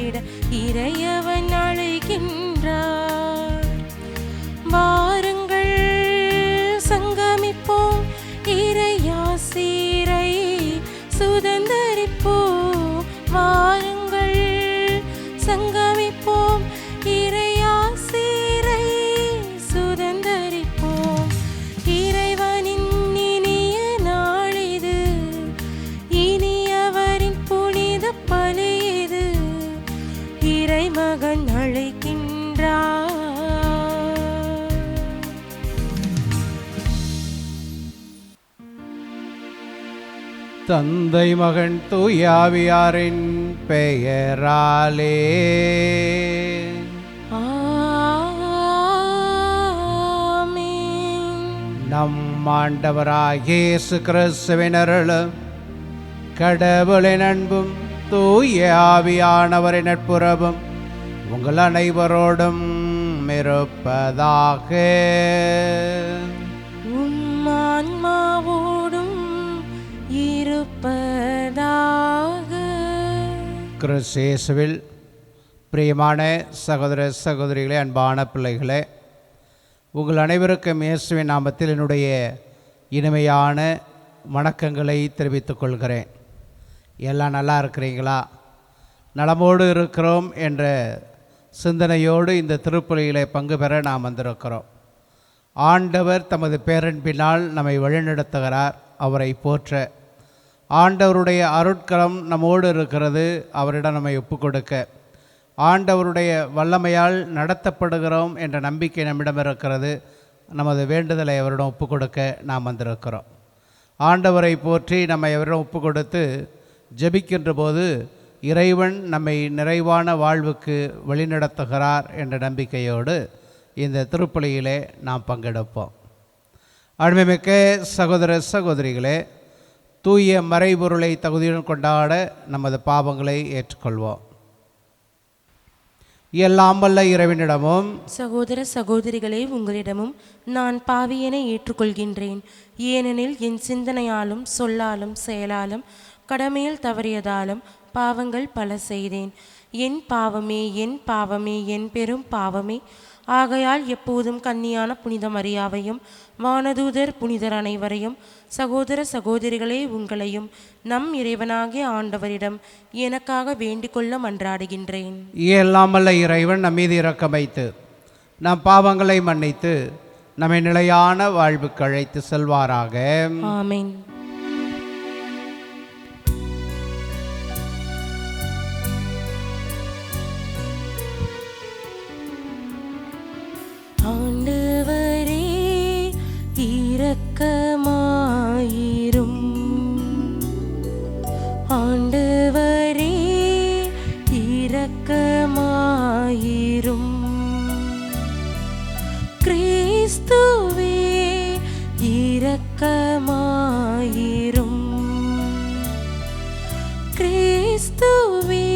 பங்கிட இறையவன் அழைக்கின்றார். வாருங்கள் சங்கமிப்போம், இறையாசீரை சுதந்தரிப்போம். வாருங்கள் சங்கமிப்போம், இறையாசீரை சுதந்தரிப்போம். இறைவனின் இனிய நாளிது, இனியவரின் புனித பலிது, இறைமகன் அழைக்கின்றார். தந்தை மகன் தூயாவியாரின் பெயராலே நம் ஆண்டவராகிய இயேசு கிறிஸ்துவின் அருளும் கடவுளின் அன்பும் தூய ஆவியானவரின் நட்புறவும் உங்கள் அனைவரோடும் இருப்பதாக. ஆன்மாவோடும் இருப்பதாக. கிறிஸ்து இயேசுவில் பிரியமான சகோதர சகோதரிகளே, அன்பான பிள்ளைகளே, உங்கள் அனைவருக்கும் இயேசுவின் நாமத்தில் என்னுடைய இனிமையான வணக்கங்களை தெரிவித்துக் கொள்கிறேன். எல்லாம் நல்லா இருக்கிறீங்களா? நலமோடு இருக்கிறோம் என்ற சிந்தனையோடு இந்த திருப்பலியிலே பங்கு பெற நாம் வந்திருக்கிறோம். ஆண்டவர் தமது பேரன்பினால் நம்மை வழிநடத்துகிறார். அவரை போற்ற ஆண்டவருடைய அருட்கரம் நம்மோடு இருக்கிறது. அவரிடம் நம்மை ஒப்புக் கொடுக்க ஆண்டவருடைய வல்லமையால் நடத்தப்படுகிறோம் என்ற நம்பிக்கை நம்மிடம் இருக்கிறது. நமது வேண்டுதலை அவரிடம் ஒப்புக் கொடுக்க நாம் வந்திருக்கிறோம். ஆண்டவரை போற்றி நம்மை அவரிடம் ஒப்புக் கொடுத்து ஜெபிக்கின்ற போது இறைவன் நம்மை நிறைவான வாழ்வுக்கு வழிநடத்துகிறார் என்ற நம்பிக்கையோடு இந்த திருப்பலியிலே நாம் பங்கெடுப்போம். அருமைமிக்க சகோதர சகோதரிகளே, தூய மறைபொருளை தகுதியுடன் கொண்டாட நமது பாவங்களை ஏற்றுக்கொள்வோம். எல்லாம் வல்ல இறைவனிடமும் சகோதர சகோதரிகளே, உங்களிடமும் நான் பாவியென ஏற்றுக்கொள்கின்றேன். ஏனெனில் என் சிந்தனையாலும் சொல்லாலும் செயலாலும் கடமையில் தவறியதாலும் பாவங்கள் பல செய்தேன். என் பாவமே, என் பாவமே, என் பெரும் பாவமே. ஆகையால் எப்போதும் கன்னியான புனித மரியாவையும் வானதூதர் புனிதர் அனைவரையும் சகோதர சகோதரிகளே உங்களையும் நம் இறைவனாகிய ஆண்டவரிடம் எனக்காக வேண்டிக்கொள்ள மன்றாடுகின்றேன். எல்லாம் வல்ல இறைவன் நம் மீது இரக்கம் வைத்து நம் பாவங்களை மன்னித்து நம்மை நிலையான வாழ்வுக்கு அழைத்து செல்வாராக. ஆமென். ஆண்டவரே இரக்கமாயிரும். ஆண்டவரே இரக்கமாயிரும். கிறிஸ்துவே இரக்கமாயிரும். கிறிஸ்துவே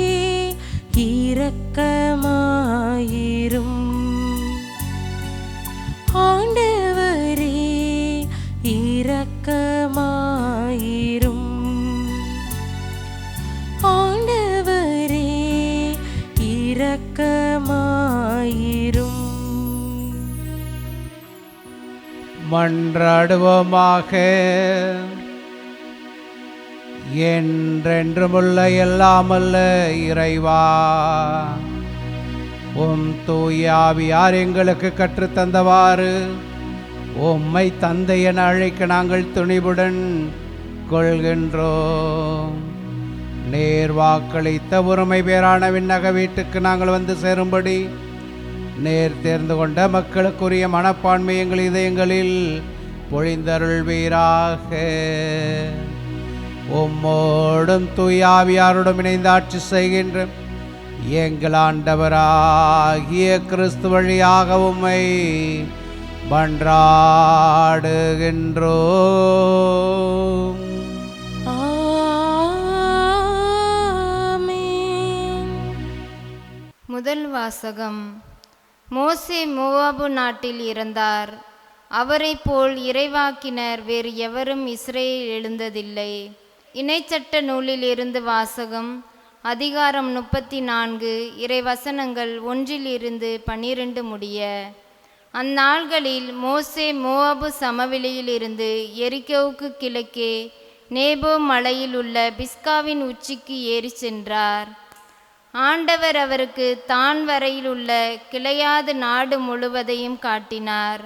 இரக்கமாயிரும். ஆண்டவரே இரக்கமாயிரும். ஆண்டவரே இரக்கமாயிரும். மன்றாடுவோமாக. என்றென்றுமுள்ள எல்லாமல்ல இறைவா, உம் தூய ஆவியார் எங்களுக்கு கற்றுத்தந்தவாறு உம்மை தந்தை என அழைக்க நாங்கள் துணிவுடன் கொள்கின்றோம். நேர் வாக்களித்த உரிமை பேரான விண்ணக வீட்டுக்கு நாங்கள் வந்து சேரும்படி நேர் தேர்ந்து கொண்ட மக்களுக்குரிய மனப்பான்மை எங்கள் இதயங்களில் பொழிந்தருள்வீராக. உம்மோடும் தூய ஆவியாரோடும் இணைந்து ஆட்சி செய்கின்ற எங்கள் ஆண்டவராகிய கிறிஸ்து வழியாக உம்மை மன்றாடுகின்றோம். முதல் வாசகம். மோசே மோவாபு நாட்டில் இறந்தார். அவரை போல் இறைவாக்கினர் வேறு எவரும் இஸ்ரேல் எழுந்ததில்லை. இணைச்சட்ட நூலில் இருந்து வாசகம். அதிகாரம் 34 இறைவசனங்கள் 1-12 முடிய. அந்நாள்களில் மோசே மோவாபு சமவெளியிலிருந்து எரிகோவுக்கு கிழக்கே நேபோ மலையில் உள்ள பிஸ்காவின் உச்சிக்கு ஏறி சென்றார். ஆண்டவர் அவருக்கு தான் வரையில் உள்ள கிளையாது நாடு முழுவதையும் காட்டினார்.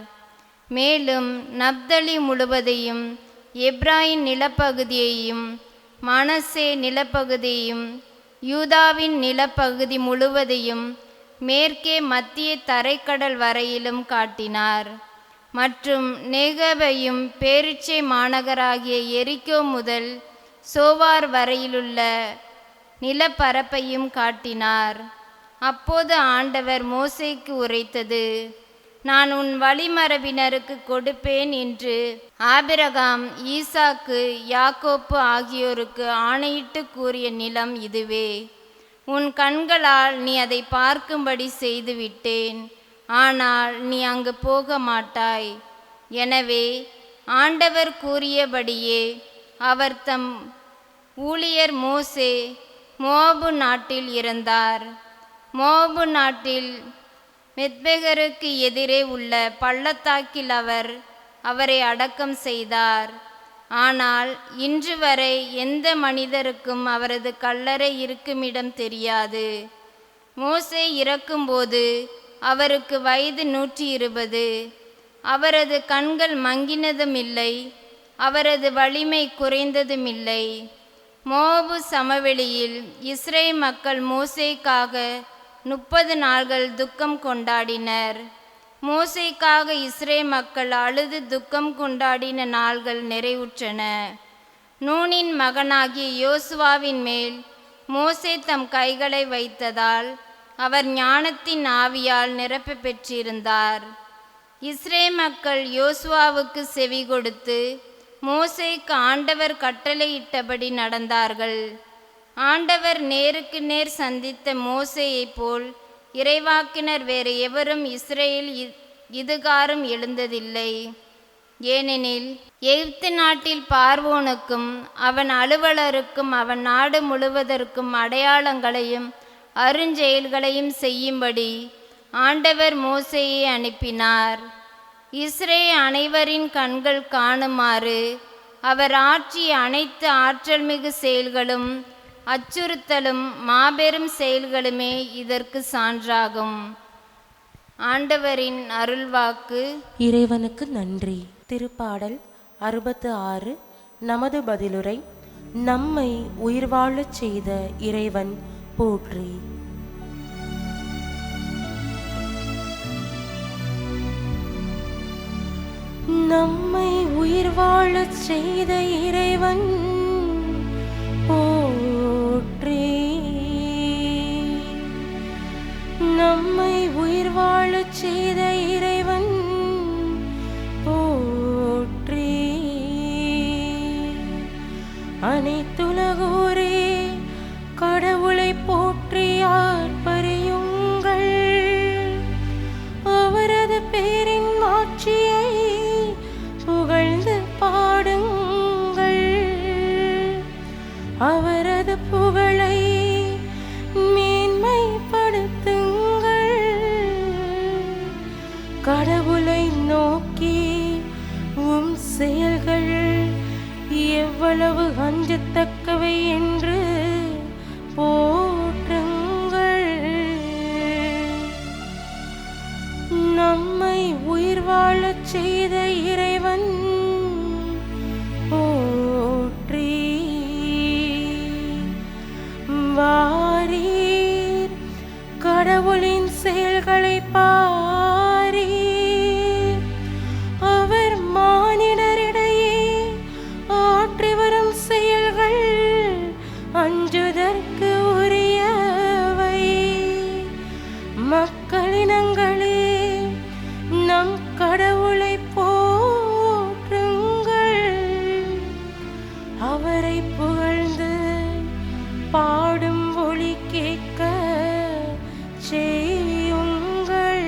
மேலும் நப்தலி முழுவதையும், எப்ராயின் நிலப்பகுதியையும், மனசே நிலப்பகுதியையும், யூதாவின் நிலப்பகுதி முழுவதையும், மேற்கே மத்திய தரைக்கடல் வரையிலும் காட்டினார். மற்றும் நெகவையும் பேரிச்சை மாநகராகிய எரிகோ முதல் சோவார் வரையிலுள்ள நிலப்பரப்பையும் காட்டினார். அப்போது ஆண்டவர் மோசேக்கு உரைத்தது, நான் உன் வழிமரபினருக்கு கொடுப்பேன் என்று ஆபிரகாம், ஈசாக்கு, யாக்கோப்பு ஆகியோருக்கு ஆணையிட்டு கூறிய நிலம் இதுவே. உன் கண்களால் நீ அதை பார்க்கும்படி செய்துவிட்டேன். ஆனால் நீ அங்கு போக மாட்டாய். எனவே ஆண்டவர் கூறியபடியே அவர் தம் ஊழியர் மோசே மோவாபு நாட்டில் இறந்தார். மோவாபு நாட்டில் மெத்பெகருக்கு எதிரே உள்ள பள்ளத்தாக்கில் அவரை அடக்கம் செய்தார். ஆனால் இன்று வரை எந்த மனிதருக்கும் அவரது கல்லறை இருக்குமிடம் தெரியாது. மோசே இறக்கும்போது அவருக்கு வயது 120. அவரது கண்கள் மங்கினதுமில்லை, அவரது வலிமை குறைந்ததுமில்லை. மோவாபு சமவெளியில் இஸ்ரேல் மக்கள் மோசேக்காக 30 நாள்கள் துக்கம் கொண்டாடினர். மோசேக்காக இஸ்ரேல் மக்கள் அழுது துக்கம் கொண்டாடின நாள்கள் நிறைவுற்றன. நூனின் மகனாகிய யோசுவாவின் மேல் மோசே தம் கைகளை வைத்ததால் அவர் ஞானத்தின் ஆவியால் நிரப்ப பெற்றிருந்தார். இஸ்ரேல் மக்கள் யோசுவாவுக்கு செவி கொடுத்து மோசேக்கு ஆண்டவர் கட்டளையிட்டபடி நடந்தார்கள். ஆண்டவர் நேருக்கு நேர் சந்தித்த மோசேயைப் போல் இறைவாக்கினர் வேறு எவரும் இஸ்ரேல் இதுகாரும் எழுந்ததில்லை. ஏனெனில் எகிப்து நாட்டில் பார்வோனுக்கும் அவன் அலுவலருக்கும் அவன் நாடு முழுவதற்கும் அடையாளங்களையும் அருஞ்செயல்களையும் செய்யும்படி ஆண்டவர் மோசேயை அனுப்பினார். இஸ்ரேல் அனைவரின் கண்கள் காணுமாறு அவர் ஆற்றிய அனைத்து ஆற்றல்மிகு செயல்களும் அச்சுறுத்தலும் மாபெரும் செயல்களுமே இதற்கு சான்றாகும். ஆண்டவரின் அருள்வாக்கு. இறைவனுக்கு நன்றி. திருப்பாடல் 66. நமது பதிலுரை. நம்மை உயிர் வாழச் செய்த இறைவன் போற்றி. நம்மை உயிர் வாழச் செய்த இறைவன் போற்றி. நம்மை உயிர் வாழச் செய்த இறைவன் போற்றி. அனைத்துலகோரே கடவுளை போற்றி ஆர்ப்பரியுங்கள். அவரது பேரின் மாட்சியை புகழ்ந்து பாடுங்கள். அவரது புகழை மேன்மைப்படுத்துங்கள். கடவுளை நோக்கி உம் செயல்கள் எவ்வளவு அஞ்சத்தக்கவை என்று போற்றுங்கள். நம்மை உயிர் வாழச் செய்த இறைவன் போற்றி. வாரீர் கடவுளின் செயல்களை பாரீர். அவர் மானிடரிடையே ஆற்றி வரும் செயல்கள் அஞ்சுதற்கு உரியவை. மக்களினங்களே, நம் கடவுளை போற்றுங்கள். அவரை புகழ்ந்து பாடும் ஒலி கேட்க செய்யுங்கள்.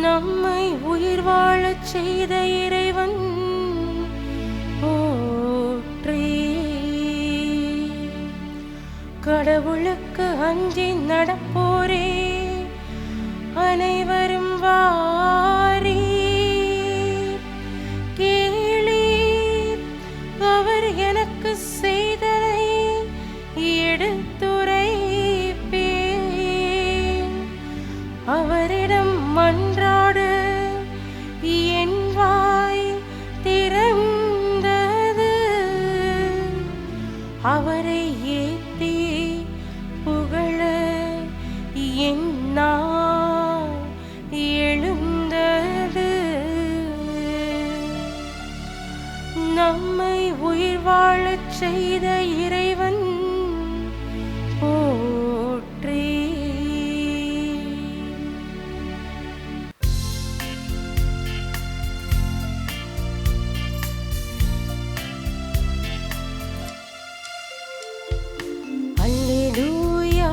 நம்மை உயிர் வாழச் செய்த இறைவன் போற்றி. கடவுளுக்கு அஞ்சி நடப்போரே அனைவரும் வாரி கேளீர், அவர் எனக்கு செய்ததை எடுத்துரைப்பேன். அவரிடம் மன்றாடு என் வாய் திறந்தது. அவரை ஏத்தி புகழ என் நாள் எழுந்தது. நம்மை உயிர் வாழச் செய்த இறைவன் போற்றி. அல்லேலூயா,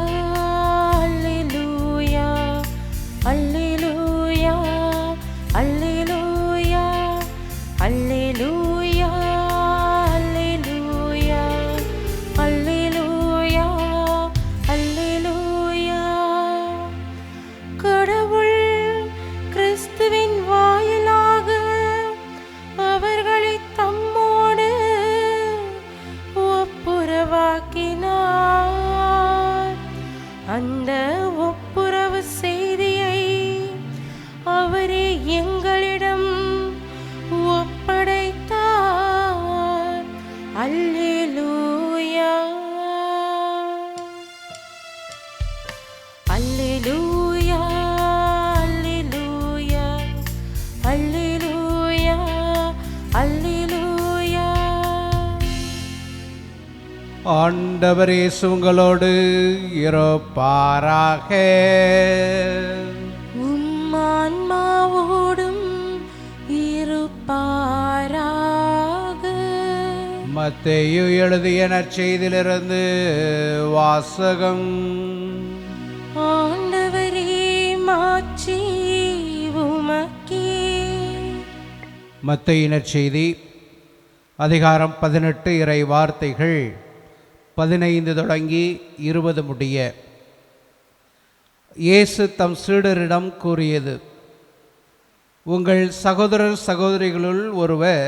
அல்லேலூயா, அல்லேலூயா, அல்லேலூயா, அல்லேலூயா, அல்லேலூயா, அல்லேலூயா, அல்லேலூயா. கடவுள் கிறிஸ்துவின் வாயிலாக அவர்களை தம்மோடு ஒப்புரவாக்கினார். அந்த ஒப்புரவு செய்தியை அவரே எங்களிடம் ஒப்படைத்தார். அல்லேலூயா, அல்லேலூயா, அல்லேலூயா, அல்லேலூயா, அல்லேலூயா. ஆண்டவர் இயேசு உங்களோடு இருப்பாராக. உம் ஆன்மாவோடும் இருப்பாராக. மத்தேயு எழுதிய நற்செய்தியிலிருந்து வாசகம். ஆண்டவரே, மாட்சி உமக்கே. மத்தேயு நற்செய்தி அதிகாரம் 18 இறை வார்த்தைகள் 15 தொடங்கி 20 முடிய. இயேசு தம் சீடரிடம் கூறியது: உங்கள் சகோதரர் சகோதரிகளுள் ஒருவர்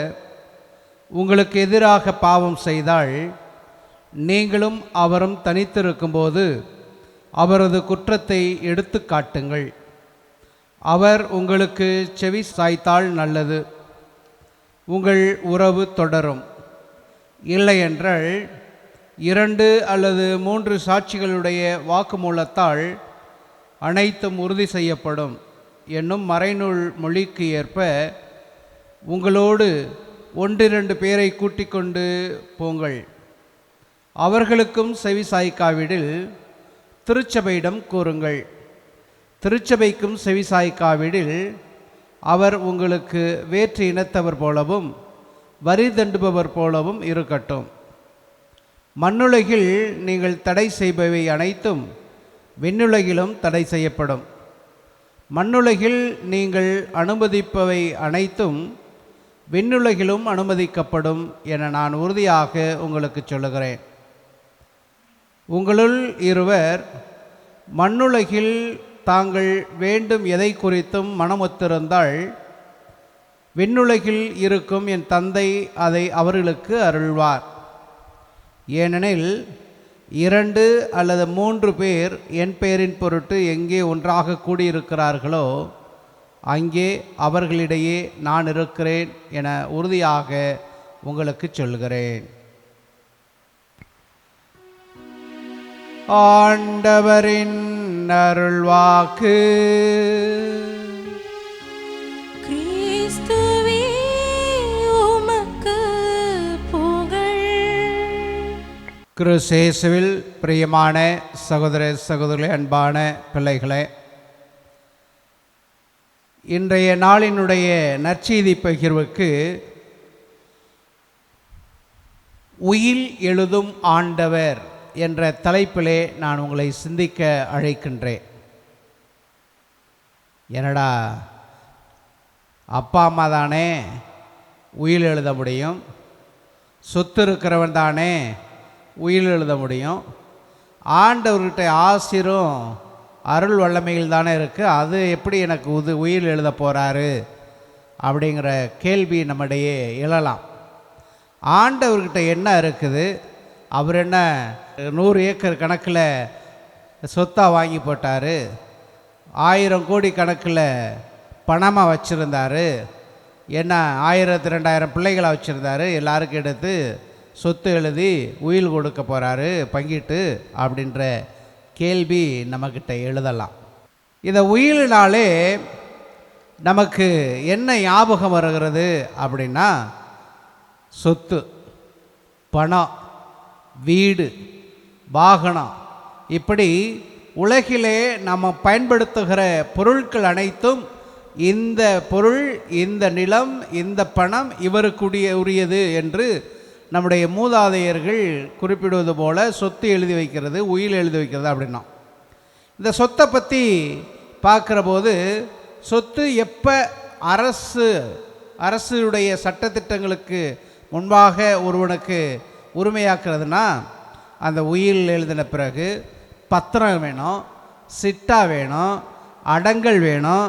உங்களுக்கு எதிராக பாவம் செய்தால், நீங்களும் அவரும் தனித்திருக்கும்போது அவரது குற்றத்தை எடுத்து காட்டுங்கள். அவர் உங்களுக்கு செவி சாய்த்தால் நல்லது, உங்கள் உறவு தொடரும். இல்லையென்றால் 2 அல்லது 3 சாட்சிகளுடைய வாக்குமூலத்தால் அனைத்தும் உறுதி செய்யப்படும் என்னும் மறைநூல் மொழிக்கு ஏற்ப உங்களோடு 1-2 பேரை கூட்டிக் கொண்டு போங்கள். அவர்களுக்கும் செவி சாய்க்காவிடில் திருச்சபையிடம் கூறுங்கள். திருச்சபைக்கும் செவி சாய்க்காவிடில் அவர் உங்களுக்கு வேற்று இனத்தவர் போலவும் வரி தண்டுபவர் போலவும் இருக்கட்டும். மண்ணுலகில் நீங்கள் தடை செய்பவை அனைத்தும் விண்ணுலகிலும் தடை செய்யப்படும். மண்ணுலகில் நீங்கள் அனுமதிப்பவை அனைத்தும் விண்ணுலகிலும் அனுமதிக்கப்படும் என நான் உறுதியாக உங்களுக்கு சொல்லுகிறேன். உங்களுள் இருவர் மண்ணுலகில் தாங்கள் வேண்டும் எதை குறித்தும் மனமொத்திருந்தால், விண்ணுலகில் இருக்கும் என் தந்தை அதை அவர்களுக்கு அருள்வார். ஏனெனில் 2 அல்லது 3 பேர் என் பெயரின் பொருட்டு எங்கே ஒன்றாக கூடியிருக்கிறார்களோ அங்கே அவர்களிடையே நான் இருக்கிறேன் என உறுதியாக உங்களுக்கு சொல்கிறேன். ஆண்டவரின் அருள்வாக்கு. கிறிஸ்துவே, உமக்கு புகழ். கிறிஸ்து பிரியமான சகோதர சகோதரிகளே, அன்பான பிள்ளைகளே, இன்றைய நாளினுடைய நற்செய்தி பகிர்வுக்கு உயில் எழுதும் ஆண்டவர் என்ற தலைப்பிலே நான் உங்களை சிந்திக்க அழைக்கின்றேன். என்னடா, அப்பா அம்மா தானே உயில் எழுத முடியும், சொத்து இருக்கிறவன் தானே உயில் எழுத முடியும், ஆண்டவர்கிட்ட ஆசிரும் அருள் வல்லமையில் தானே இருக்குது, அது எப்படி எனக்கு உயிர் எழுத போகிறாரு அப்படிங்கிற கேள்வி நம்மிடையே எழலாம். ஆண்டவர்கிட்ட என்ன இருக்குது? அவர் என்ன 100 ஏக்கர் கணக்கில் சொத்தாக வாங்கி போட்டார், 1000 கோடி கணக்கில் பணமாக வச்சுருந்தார், என்ன 1000-2000 பிள்ளைகளை வச்சுருந்தார், எல்லாருக்கும் எடுத்து சொத்து எழுதி உயில் கொடுக்க போகிறாரு பங்கிட்டு அப்படின்ற கேள்வி நம்மக்கிட்ட எழுதலாம். இதை உயிலினாலே நமக்கு என்ன ஞாபகம் வருகிறது அப்படின்னா, சொத்து, பணம், வீடு, வாகனம், இப்படி உலகிலே நம்ம பயன்படுத்துகிற பொருட்கள் அனைத்தும் இந்த பொருள், இந்த நிலம், இந்த பணம் இவருக்குரிய உரியது என்று நம்முடைய மூதாதையர்கள் குறிப்பிடுவது போல சொத்து எழுதி வைக்கிறது, உயில் எழுதி வைக்கிறது அப்படின்னா. இந்த சொத்தை பற்றி பார்க்குற போது, சொத்து எப்போ அரசுடைய சட்டத்திட்டங்களுக்கு முன்பாக ஒருவனுக்கு உரிமையாக்குறதுனா, அந்த உயில் எழுதின பிறகு பத்திரம் வேணும், சிட்டா வேணும், அடங்கல் வேணும்,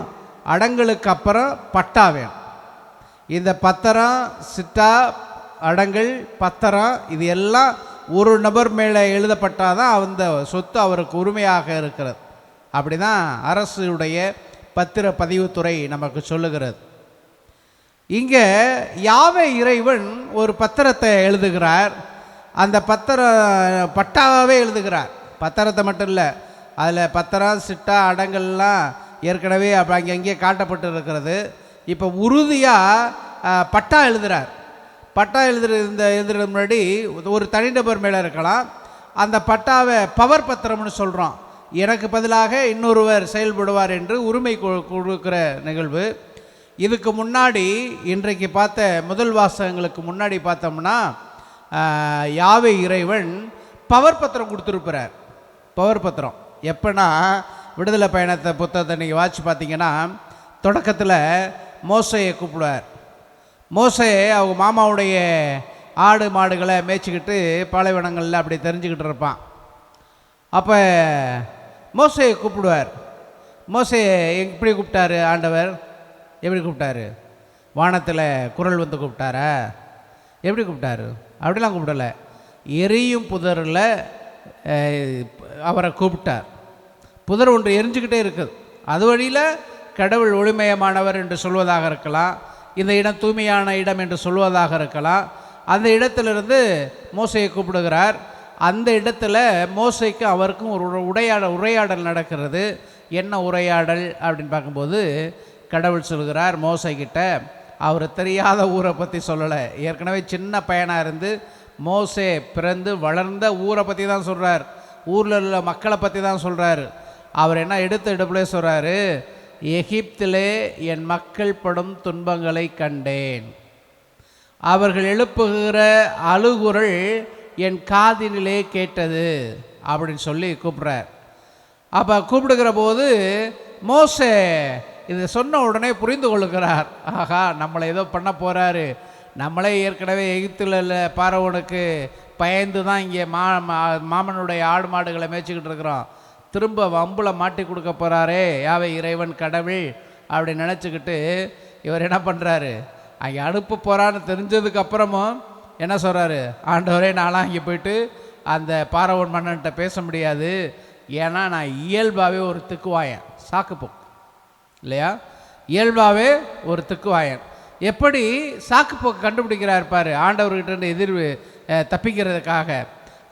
அடங்கலுக்கு அப்புறம் பட்டா வேணும். இந்த பத்திரம், சிட்டா, அடங்கல், பத்திரம் இது எல்லாம் ஒரு நபர் மேலே எழுதப்பட்டாதான் அந்த சொத்து அவருக்கு உரிமையாக இருக்கிறது. அப்படி தான் அரசுடைய பத்திர பதிவுத்துறை நமக்கு சொல்லுகிறது. இங்கே யாவே இறைவன் ஒரு பத்திரத்தை எழுதுகிறார். அந்த பட்டாவே எழுதுகிறார். பத்திரத்தை மட்டும் இல்லை, அதில் பத்திரம், சிட்டா, அடங்கல்லாம் ஏற்கனவே அங்கங்கே காட்டப்பட்டு இருக்கிறது. இப்போ உறுதியாக பட்டா எழுதுகிறார். பட்டா எழுதுறது முன்னாடி ஒரு தனிநபர் மேலே இருக்கலாம். அந்த பட்டாவை பவர் பத்திரம்னு சொல்கிறோம். எனக்கு பதிலாக இன்னொருவர் செயல்படுவார் என்று உரிமை கொடுக்குற நிகழ்வு. இதுக்கு முன்னாடி இன்றைக்கு பார்த்த முதல் வாசகங்களுக்கு முன்னாடி பார்த்தோம்னா, யாவே இறைவன் பவர் பத்திரம் கொடுத்துருப்பார். பவர் பத்திரம் எப்போனா, விடுதலை பயணத்தை புத்தகத்தை நீங்கள் வாட்சி பார்த்தீங்கன்னா, தொடக்கத்தில் மோசையை கூப்பிடுவார். மோசே அவங்க மாமாவுடைய ஆடு மாடுகளை மேய்ச்சிக்கிட்டு பாலைவனங்களில் அப்படி தெரிஞ்சுக்கிட்டு இருப்பான். அப்போ மோசையை கூப்பிடுவார். மோசையை எப்படி கூப்பிட்டாரு ஆண்டவர்? எப்படி கூப்பிட்டாரு? வானத்தில் குரல் வந்து கூப்பிட்டாரா? எப்படி கூப்பிட்டாரு? அப்படிலாம் கூப்பிடலை. எரியும் புதரில் அவரை கூப்பிட்டார். புதர் ஒன்று எரிஞ்சுக்கிட்டே இருக்குது. அது வழியில் கடவுள் ஒளிமயமானவர் என்று சொல்வதாக இருக்கலாம், இந்த இடம் தூய்மையான இடம் என்று சொல்வதாக இருக்கலாம். அந்த இடத்திலிருந்து மோசையை கூப்பிடுகிறார். அந்த இடத்துல மோசைக்கு அவருக்கும் ஒரு உரையாடல் நடக்கிறது. என்ன உரையாடல் அப்படின்னு பார்க்கும்போது, கடவுள் சொல்கிறார் மோசைக்கிட்ட, அவர் தெரியாத ஊரை பற்றி சொல்லலை. ஏற்கனவே சின்ன பையனாக இருந்து மோசே பிறந்து வளர்ந்த ஊரை பற்றி தான் சொல்கிறார், ஊரில் உள்ள மக்களை பற்றி தான் சொல்கிறார். அவர் என்ன எடுப்பிலே சொல்கிறாரு, எகிப்திலே என் மக்கள் படும் துன்பங்களை கண்டேன், அவர்கள் எழுப்புகிற அழுகுரல் என் காதினிலே கேட்டது அப்படின்னு சொல்லி கூப்பிட்றார். அப்போ கூப்பிடுகிற போது மோசே இதை சொன்ன உடனே புரிந்து கொள்ளுகிறார். ஆகா, நம்மளை ஏதோ பண்ண போகிறாரு, நம்மளே ஏற்கனவே எகிப்தில் பார்வோனுக்கு பயந்து தான் இங்கே மாமனுடைய ஆடு மாடுகளை மேய்ச்சிக்கிட்டு இருக்கிறோம், திரும்ப வம்பில் மாட்டி கொடுக்க போகிறாரே யாவே இறைவன் கடவுள் அப்படி நினச்சிக்கிட்டு இவர் என்ன பண்ணுறாரு, அங்கே அனுப்ப போகிறான்னு தெரிஞ்சதுக்கு அப்புறமும் என்ன சொல்கிறாரு, ஆண்டவரே நான்லாம் இங்கே போயிட்டு அந்த பார்வோன் மன்னன்கிட்ட பேச முடியாது, ஏன்னா நான் இயல்பாகவே ஒரு திக்குவாயன், சாக்குப்போக்கு இல்லையா, இயல்பாகவே ஒரு திக்குவாயன். எப்படி சாக்குப்போக்கு கண்டுபிடிக்கிறார் பாரு ஆண்டவர்கிட்ட தப்பிக்கிறதுக்காக.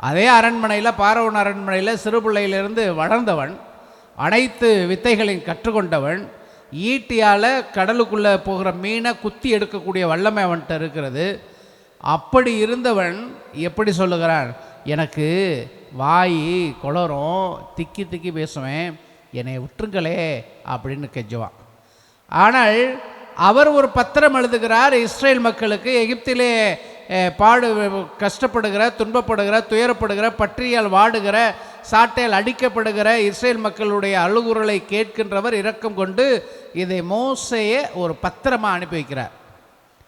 அதே அரண்மனையில், பார்வோன் அரண்மனையில் சிறு பிள்ளையிலிருந்து வளர்ந்தவன், அனைத்து வித்தைகளையும் கற்றுக்கொண்டவன், ஈட்டியால் கடலுக்குள்ளே போகிற மீனை குத்தி எடுக்கக்கூடிய வல்லமை அவன்கிட்ட இருக்கிறது. அப்படி இருந்தவன் எப்படி சொல்லுகிறான், எனக்கு வாய் குளரும், திக்கி திக்கி பேசுவேன், என்னை விட்டுருங்களே அப்படின்னு கெஞ்சுவான். ஆனால் அவர் ஒரு பத்திரம் எழுதுகிறார் இஸ்ரேல் மக்களுக்கு. எகிப்திலே கஷ்டப்படுகிற, துன்பப்படுகிற, துயரப்படுகிற, பற்றியால் வாடுகிற, சாட்டையால் அடிக்கப்படுகிற இஸ்ரேல் மக்களுடைய அழுகுரலை கேட்கின்றவர் இரக்கம் கொண்டு இதை மோசையை ஒரு பத்திரமாக அனுப்பி வைக்கிறார்.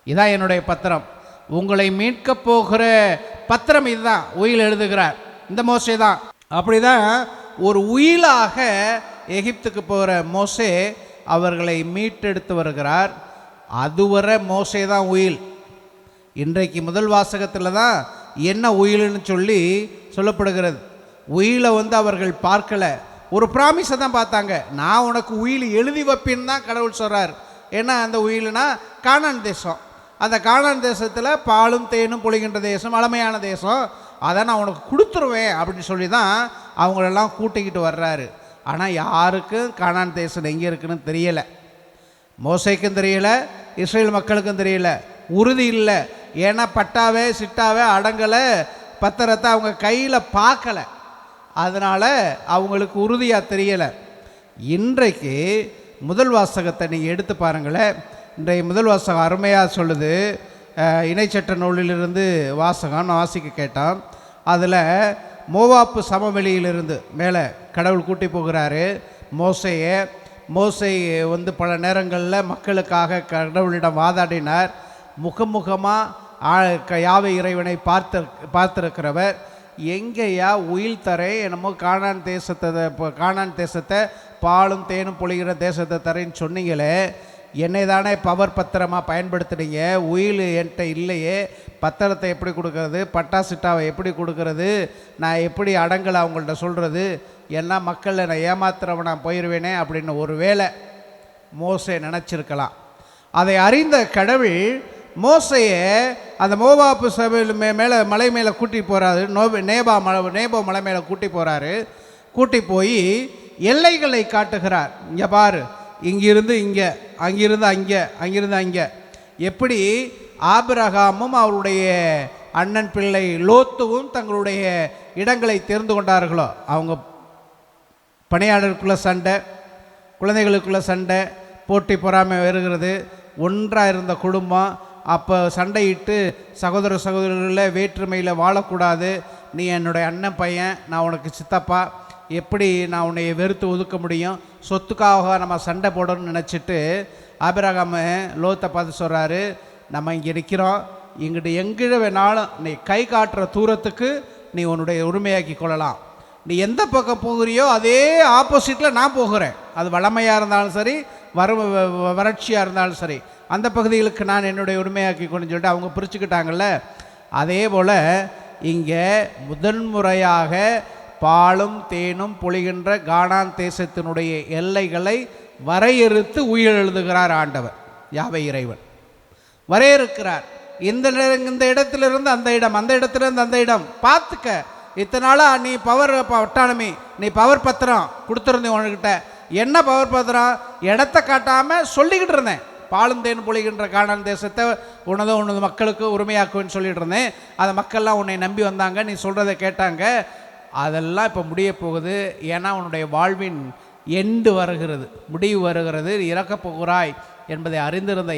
இதான் என்னுடைய பத்திரம், உங்களை மீட்க போகிற பத்திரம் இதுதான். உயில் எழுதுகிறார் இந்த மோசே தான். அப்படிதான் ஒரு உயிலாக எகிப்துக்கு போகிற மோசே அவர்களை மீட்டெடுத்து வருகிறார். அதுவரை மோசே தான் உயில். இன்றைக்கு முதல் வாசகத்தில் தான் என்ன உயில்னு சொல்லி சொல்லப்படுகிறது. உயிலை அவர்கள் பார்க்கலை, ஒரு ப்ராமிஸை தான் பார்த்தாங்க. நான் உனக்கு உயில் எழுதி வைப்பின்னு தான் கடவுள் சொல்கிறார். ஏன்னா அந்த உயில்னா கானான் தேசம். அந்த கானான் தேசத்தில் பாலும் தேனும் பொழிகின்ற தேசம், வளமையான தேசம், அதை நான் உனக்கு கொடுத்துருவேன் அப்படின்னு சொல்லி தான் அவங்களெல்லாம் கூட்டிக்கிட்டு வர்றாரு. ஆனால் யாருக்கும் கானான் தேசம் எங்கே இருக்குன்னு தெரியலை. மோசேக்கும் தெரியல, இஸ்ரேல் மக்களுக்கும் தெரியல, உறுதி இல்லை. ஏன்னா பட்டாவே சிட்டாவே அடங்கலை, பத்திரத்தை அவங்க கையில் பார்க்கலை. அதனால் அவங்களுக்கு உறுதியாக தெரியலை. இன்றைக்கு முதல் வாசகத்தை நீங்கள் எடுத்து பாருங்களேன். இன்றைய முதல் வாசகம் அருமையாக சொல்லுது. இணைச்சட்ட நூலிலிருந்து வாசகம் நான் வாசிக்க கேட்டான். அதில் மோவாப்பு சமவெளியிலிருந்து மேலே கடவுள் கூட்டி போகிறாரு மோசையை. மோசை பல நேரங்களில் மக்களுக்காக கடவுளிடம் வாதாடினார். முகமுகமாக யாவை இறைவனை பார்த்திருக்கிறவர். எங்கேயா உயில் தரே என்னமோ கானான் தேசத்தை பாலும் தேனும் பொழிகிற தேசத்தை தரேன்னு சொன்னீங்களே, என்னை தானே பவர் பத்திரமாக பயன்படுத்துனீங்க, உயில் என்கிட்ட இல்லையே, பத்திரத்தை எப்படி கொடுக்கறது, பட்டாசிட்டாவை எப்படி கொடுக்கறது, நான் எப்படி அடங்கலை அவங்கள்ட்ட சொல்கிறது, ஏன்னா மக்களை நான் ஏமாத்துறவன் நான் போயிடுவேனே அப்படின்னு ஒரு வேளை மோசே நினச்சிருக்கலாம். அதை அறிந்த கடவுள் மோசையை அந்த மோவாப்பு சபையில் மேலே மலை மேலே கூட்டி போகிறாரு. நேபோ மலை மேலே கூட்டி போகிறாரு. கூட்டி போய் எல்லைகளை காட்டுகிறார். இங்கே பாரு, இங்கிருந்து இங்கே, அங்கிருந்து அங்கே, அங்கிருந்து அங்கே. எப்படி ஆபிரகாமும் அவருடைய அண்ணன் பிள்ளை லோத்துவும் தங்களுடைய இடங்களை தெரிந்து கொண்டார்களோ, அவங்க பணியாளருக்குள்ள சண்டை, குழந்தைகளுக்குள்ள சண்டை, போட்டி பொறாமை வருகிறது, ஒன்றாக இருந்த குடும்பம். அப்போ சண்டையிட்டு சகோதர சகோதரர்களில் வேற்றுமையில் வாழக்கூடாது, நீ என்னுடைய அண்ணன் பையன், நான் உனக்கு சித்தப்பா, எப்படி நான் உன்னை வெறுத்து ஒதுக்க முடியும், சொத்துக்காக நம்ம சண்டை போடணும்னு நினச்சிட்டு ஆபிரகாம் லோத்தை பார்த்து சொல்கிறாரு, நம்ம இங்கே நிற்கிறோம், இங்கிட்ட எங்கே வேணாலும் நீ கை காட்டுற தூரத்துக்கு நீ உன்னுடைய உரிமையாக்கி கொள்ளலாம். நீ எந்த பக்கம் போகிறியோ அதே ஆப்போசிட்டில் நான் போகிறேன். அது வளமையாக இருந்தாலும் சரி, வறட்சியாக இருந்தாலும் சரி, அந்த பகுதிகளுக்கு நான் என்னுடைய உரிமையாக்கி கொண்டு சொல்லிட்டு அவங்க பிரிச்சுக்கிட்டாங்கல்ல. அதே போல் இங்கே முதன்முறையாக பாலும் தேனும் பொழிகின்ற கானான் தேசத்தினுடைய எல்லைகளை வரையறுத்து உயிர் எழுதுகிறார் ஆண்டவர் யாவை இறைவன். வரையறுக்கிறார். இந்த இடத்திலிருந்து அந்த இடம், அந்த இடத்திலிருந்து அந்த இடம் பார்த்துக்க. இத்தனை நாளாக நீ பவர் அட்டானமி, நீ பவர் பத்திரம் கொடுத்துருந்தேன் உனக்கிட்ட. என்ன பவர் பத்திரம்? இடத்த காட்டாமல் சொல்லிக்கிட்டு இருந்தேன், பாலும் தேன் பொழிகின்ற கானான் தேசத்தை உனது மக்களுக்கு உரிமையாக்குவேன்னு சொல்லிட்டு இருந்தேன். அந்த மக்கள்லாம் உன்னை நம்பி வந்தாங்க, நீ சொல்கிறத கேட்டாங்க. அதெல்லாம் இப்போ முடிய போகுது. ஏன்னா உன்னுடைய வாழ்வின் எண்டு வருகிறது, முடிவு வருகிறது, இறக்கப் போகிறாய் என்பதை அறிந்திருந்த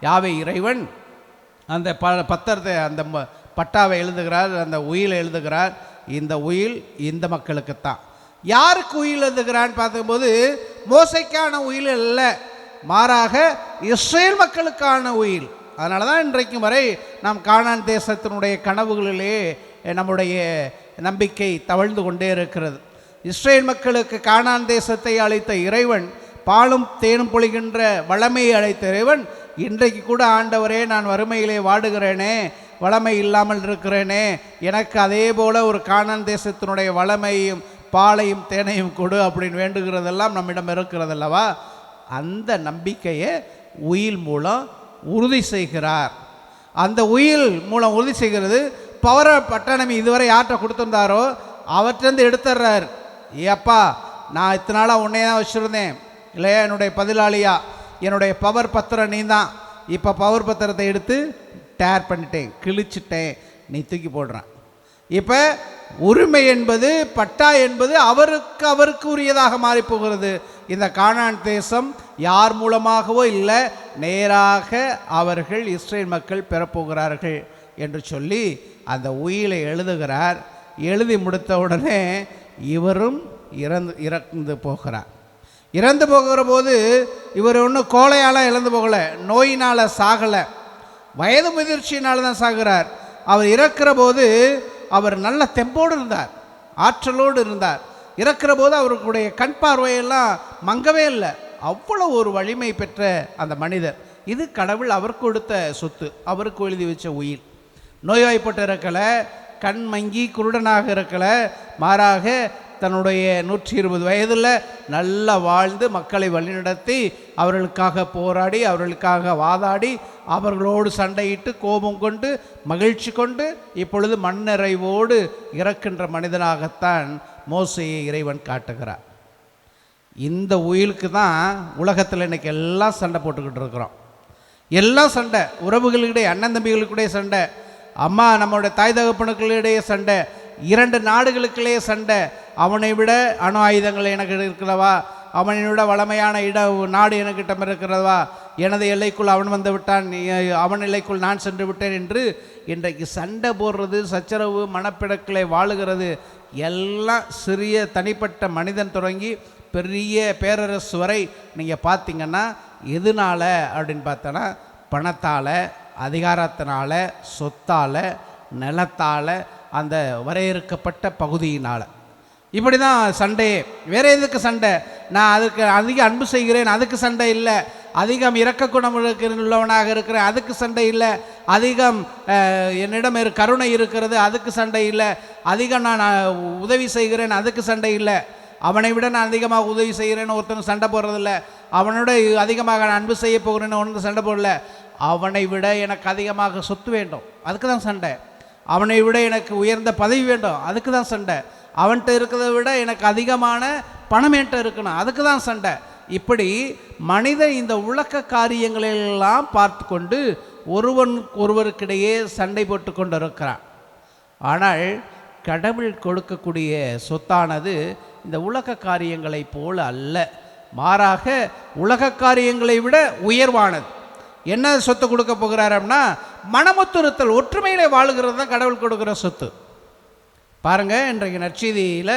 யாவை இறைவன் அந்த பத்திரத்தை, அந்த பட்டாவை எழுதுகிறார், அந்த உயிலை எழுதுகிறார். இந்த உயில் இந்த மக்களுக்குத்தான். யாருக்கு உயில் எழுதுகிறான்னு பார்க்கும்போது மோசைக்கான உயில் அல்ல, மாறாக இஸ்ரேல் மக்களுக்கான உயில். அதனால தான் இன்றைக்கும் வரை நாம் கானான் தேசத்தினுடைய கனவுகளிலே நம்முடைய நம்பிக்கை தவழ்ந்து கொண்டே இருக்கிறது. இஸ்ரேல் மக்களுக்கு கானான் தேசத்தை அளித்த இறைவன், பாலும் தேனும் பொழிகின்ற வளமையை அழைத்த இறைவன், இன்றைக்கு கூட ஆண்டவரே நான் வறுமையிலே வாடுகிறேனே, வளமை இல்லாமல் இருக்கிறேனே, எனக்கு அதே போல் ஒரு கானான் தேசத்தினுடைய வளமையும் பாலையும் தேனையும் கொடு அப்படின்னு வேண்டுகிறதெல்லாம் நம்மிடம் இருக்கிறதல்லவா. அந்த நம்பிக்கையை உயில் மூலம் உறுதி செய்கிறார். அந்த உயில் மூலம் உறுதி செய்கிறது. பவர் பட்டானமி இதுவரை யார்கிட்ட கொடுத்துருந்தாரோ அவற்றிருந்து எடுத்துடுறார். ஏப்பா, நான் இத்தனை நாளாக உன்னையே தான் வச்சுருந்தேன் இல்லையா, என்னுடைய பதிலாளியா, என்னுடைய பவர் பத்திரம் நீ தான். இப்போ பவர் பத்திரத்தை எடுத்து டேர் பண்ணிட்டேன், கிழிச்சிட்டேன், நீ தூக்கி போடுறான். இப்போ உரிமை என்பது, பட்டா என்பது அவருக்கு உரியதாக மாறி போகிறது. இந்த கானான் தேசம் யார் மூலமாகவோ இல்லை, நேராக அவர்கள் இஸ்ரேல் மக்கள் பெறப்போகிறார்கள் என்று சொல்லி அந்த உயிலை எழுதுகிறார். எழுதி முடித்த உடனே இவரும் இறந்து போகிறார். இறந்து போகிற போது இவர் ஒன்றும் கோழையால் இறந்து போகலை, நோயினால் சாகலை, வயது முதிர்ச்சியினால் தான் சாகிறார். அவர் இறக்கிற போது அவர் நல்ல தெம்போடு இருந்தார். ஆற்றலோடு இருந்தார். இறக்கிற போது அவருடைய கண் பார்வையெல்லாம் மங்கவே இல்லை. அவ்வளோ ஒரு வலிமை பெற்ற அந்த மனிதர். இது கடவுள் அவருக்கு கொடுத்த சொத்து, அவருக்கு எழுதி வச்ச உயிர். நோய்வாய்ப்பட்டு இருக்கலை, கண் மங்கி குருடனாக இருக்கலை, மாறாக தன்னுடைய 120 வயதில் நல்லா வாழ்ந்து மக்களை வழிநடத்தி அவர்களுக்காக போராடி அவர்களுக்காக வாதாடி அவர்களோடு சண்டையிட்டு கோபம் கொண்டு மகிழ்ச்சி கொண்டு இப்பொழுது மண்ணறைவோடு இறக்கின்ற மனிதனாகத்தான் மோசேயை இறைவன் காட்டுகிறார். இந்த உயிலுக்கு தான் உலகத்தில் இன்றைக்கி எல்லாம் சண்டை போட்டுக்கிட்டு இருக்கிறோம். எல்லாம் சண்டை, உறவுகளிடையே, அண்ணன் தம்பிகளுக்கிடையே சண்டை, அம்மா நம்மளுடைய தாய் தகப்பனுக்களிடையே சண்டை, 2 நாடுகளுக்குள்ளே சண்டை. அவனை விட அணு ஆயுதங்கள் எனக்கு இருக்கிறவா, அவனை விட வளமையான நாடு எனக்கிட்ட இருக்கிறதா, எனது எல்லைக்குள் அவன் வந்து விட்டான், அவன் எல்லைக்குள் நான் சென்று விட்டேன் என்று இன்றைக்கு சண்டை போடுறது, சச்சரவு, மனப்பிடக்களை வாழுகிறது எல்லாம் சிறிய தனிப்பட்ட மனிதன் தொடங்கி பெரிய பேரரசு வரை நீங்கள் பார்த்தீங்கன்னா எதனால அப்படின்னு பார்த்தோன்னா பணத்தால், அதிகாரத்தினால, சொத்தால், நிலத்தால், அந்த வரையறுக்கப்பட்ட பகுதியினால். இப்படி தான் சண்டையே. வேறு எதுக்கு சண்டை? நான் அதுக்கு அதிக அன்பு செய்கிறேன், அதுக்கு சண்டை இல்லை. அதிகம் இரக்க குணம் உள்ளவனாக இருக்கிறேன், அதுக்கு சண்டை இல்லை. அதிகம் என்னிடம் கருணை இருக்கிறது, அதுக்கு சண்டை இல்லை. அதிகம் நான் உதவி செய்கிறேன், அதுக்கு சண்டை இல்லை. அவனை விட நான் அதிகமாக உதவி செய்கிறேன்னு ஒருத்தனுக்கு சண்டை போடுறதில்ல. அவனோட அதிகமாக நான் அன்பு செய்ய போகிறேன்னு ஒன்று சண்டை போடல. அவனை விட எனக்கு அதிகமாக சொத்து வேண்டும், அதுக்கு தான் சண்டை. அவனை விட எனக்கு உயர்ந்த பதவி வேண்டும், அதுக்கு தான் சண்டை. அவன்கிட்ட இருக்கிறத விட எனக்கு அதிகமான பணம் என்கிட்ட இருக்கணும், அதுக்கு தான் சண்டை. இப்படி மனிதன் இந்த உலக காரியங்களெல்லாம் பார்த்து கொண்டு ஒருவருக்கிடையே சண்டை போட்டு கொண்டு இருக்கிறான். ஆனால் கடவுள் கொடுக்கக்கூடிய சொத்தானது இந்த உலக காரியங்களைப் போல அல்ல, மாறாக உலக காரியங்களை விட உயர்வானது. என்ன சொத்து கொடுக்க போகிறார் அப்படின்னா மனமொத்துறுத்தல், ஒற்றுமையிலே வாழுகிறது தான் கடவுள் கொடுக்குற சொத்து. பாருங்கள், இன்றைக்கு நற்செய்தியில்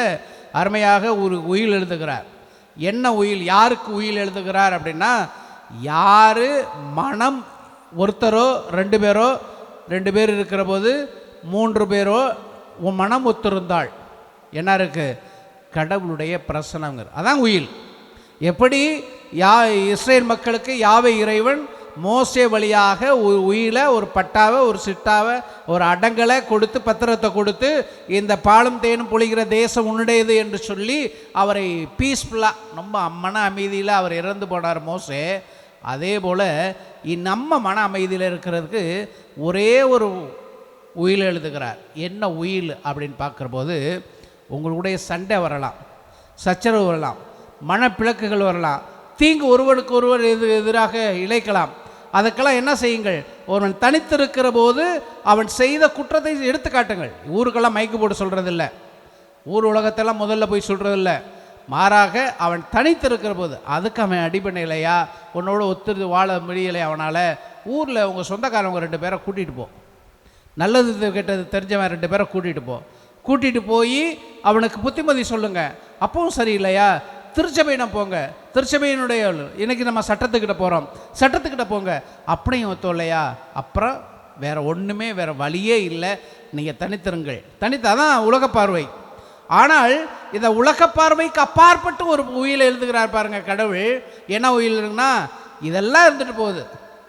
அருமையாக ஒரு உயில் எழுதுகிறார். என்ன உயில், யாருக்கு உயில் எழுதுகிறார் அப்படின்னா, யார் மனம் ஒருத்தரோ 2 பேரோ, 2 பேர் இருக்கிற போது 3 பேரோ உன் மனம் ஒத்திருந்தாள் என்ன இருக்குது, கடவுளுடைய பிரசனங்கிற அதான் உயில். எப்படி இஸ்ரேல் மக்களுக்கு யாவை இறைவன் மோசே வழியாக ஒரு உயிலை, ஒரு பட்டாவை, ஒரு சிட்டாவை, ஒரு அடங்கலை கொடுத்து, பத்திரத்தை கொடுத்து, இந்த பாலும் தேனும் பொழிகிற தேசம் உன்னுடையது என்று சொல்லி அவரை பீஸ்ஃபுல்லாக ரொம்ப மன அமைதியில் அவர் இறந்து போனார் மோசே. அதே போல் நம்ம மன அமைதியில் இருக்கிறதுக்கு ஒரே ஒரு உயில் எழுதுகிறார். என்ன உயில் அப்படின்னு பார்க்குறபோது, உங்களுடைய சண்டை வரலாம், சச்சரவு வரலாம், மனப்பிளக்குகள் வரலாம், தீங்கு ஒருவனுக்கு ஒருவர் எதிராக இழைக்கலாம். அதுக்கெல்லாம் என்ன செய்யுங்கள், ஒருவன் தனித்திருக்கிற போது அவன் செய்த குற்றத்தை எடுத்து காட்டுங்கள். ஊருக்கெல்லாம் மைக்கு போட்டு சொல்கிறதில்ல, ஊர் உலகத்தெல்லாம் முதல்ல போய் சொல்கிறதில்ல, மாறாக அவன் தனித்திருக்கிற போது, அதுக்கு அவன் அடிப்படையிலையா உன்னோட ஒத்து வாழ முடியலை அவனால், ஊரில் உங்கள் சொந்தக்காரவங்க 2 பேரை கூட்டிகிட்டு போ, நல்லது கெட்டது தெரிஞ்சவன் 2 பேரை கூட்டிகிட்டு போய் அவனுக்கு புத்திமதி சொல்லுங்கள். அப்பவும் சரியில்லையா, திருச்சபையிடம் போங்க, திருச்சபையினுடைய இன்றைக்கி நம்ம சட்டத்துக்கிட்ட போகிறோம், சட்டத்துக்கிட்ட போங்க. அப்படியும் ஒத்தும் இல்லையா, அப்புறம் வேறு ஒன்றுமே வேறு வழியே இல்லை, நீங்கள் தனித்திருங்கள். அதான் உலக பார்வை. ஆனால் இந்த உலக பார்வைக்கு அப்பாற்பட்டு ஒரு உயிலை எழுதுகிறார் பாருங்கள் கடவுள். என்ன உயில் இருக்குன்னா, இதெல்லாம் இருந்துட்டு போகுது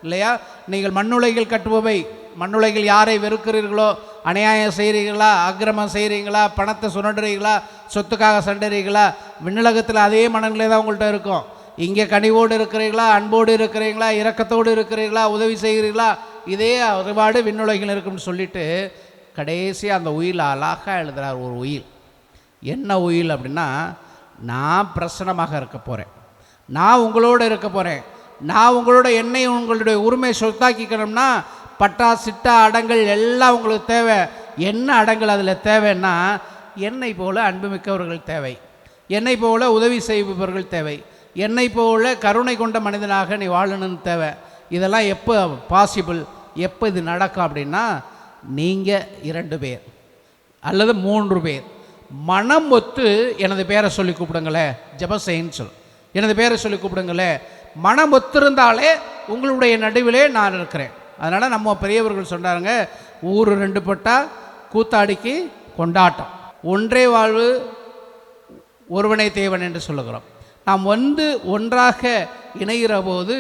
இல்லையா. நீங்கள் மண்ணுலகில் கட்டுபவை, மண்ணுலகில் யாரை வெறுக்கிறீர்களோ, அநியாயம் செய்கிறீங்களா, அக்கிரமம் செய்கிறீங்களா, பணத்தை சுரண்டுறீங்களா, சொத்துக்காக சண்டைறீங்களா, விண்ணுலகத்தில் அதே மனநிலை தான் உங்கள்கிட்ட இருக்கும். இங்கே கனிவோடு இருக்கிறீங்களா, அன்போடு இருக்கிறீங்களா, இரக்கத்தோடு இருக்கிறீங்களா, உதவி செய்கிறீங்களா, இதே ரிவார்டு விண்ணுலகில் இருக்குன்னு சொல்லிட்டு கடைசியாக அந்த உயில் அழகாக எழுதுகிறார். ஒரு உயில். என்ன உயில் அப்படின்னா, நான் பிரசன்னமாக இருக்க போகிறேன், நான் உங்களோடு இருக்க போகிறேன், நான் உங்களோட என்னை உங்களுடைய உரிமை சொத்தாக்கிக்கணும்னா பட்டா சிட்டா அடங்கல் எல்லாம் உங்களுக்கு தேவை. என்ன அடங்கல் அதில் தேவைன்னா, என்னை போல அன்புமிக்கவர்கள் தேவை, என்னை போல உதவி செய்பவர்கள் தேவை, என்னை போல கருணை கொண்ட மனிதனாக நீ வாழணும்னு தேவை. இதெல்லாம் எப்போ பாசிபிள், எப்போ இது நடக்கும் அப்படின்னா, நீங்கள் 2 பேர் அல்லது 3 பேர் மனம் ஒத்து எனது பேரை சொல்லி கூப்பிடுங்களே, ஜெபசேன்னு சொல், எனது பேரை சொல்லி கூப்பிடுங்களே, மனம் ஒத்திருந்தாலே உங்களுடைய நடுவிலே நான் இருக்கிறேன். அதனால் நம்ம பெரியவர்கள் சொன்னாருங்க, ஊர் 2 பட்டா கூத்தாடிக்கு கொண்டாட்டம். ஒன்றே வாழ்வு ஒருவனே தேவன் என்று சொல்லுகிறோம். நாம் ஒன்றாக இணைகிற போது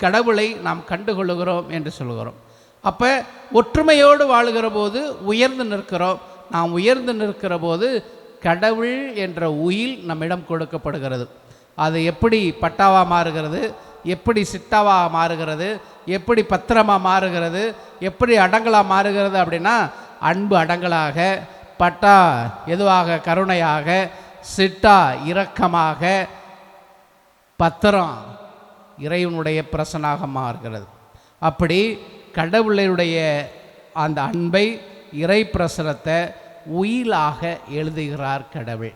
கடவுளை நாம் கண்டுகொள்ளுகிறோம் என்று சொல்லுகிறோம். அப்போ ஒற்றுமையோடு வாழுகிற போது உயர்ந்து நிற்கிறோம். நாம் உயர்ந்து நிற்கிற போது கடவுள் என்ற உயில் நம்மிடம் கொடுக்கப்படுகிறது. அது எப்படி பட்டாவாக மாறுகிறது, எப்படி சிட்டாவாக மாறுகிறது, எப்படி பத்திரமாக மாறுகிறது, எப்படி அடங்கலாக மாறுகிறது அப்படின்னா, அன்பு அடங்கலாக, பட்டா எதுவாக கருணையாக, சிட்டா இரக்கமாக, பத்திரம் இறைவனுடைய பிரசனாக மாறுகிறது. அப்படி கடவுளுடைய அந்த அன்பை, இறை பிரசனத்தை உயிலாக எழுதுகிறார் கடவுள்.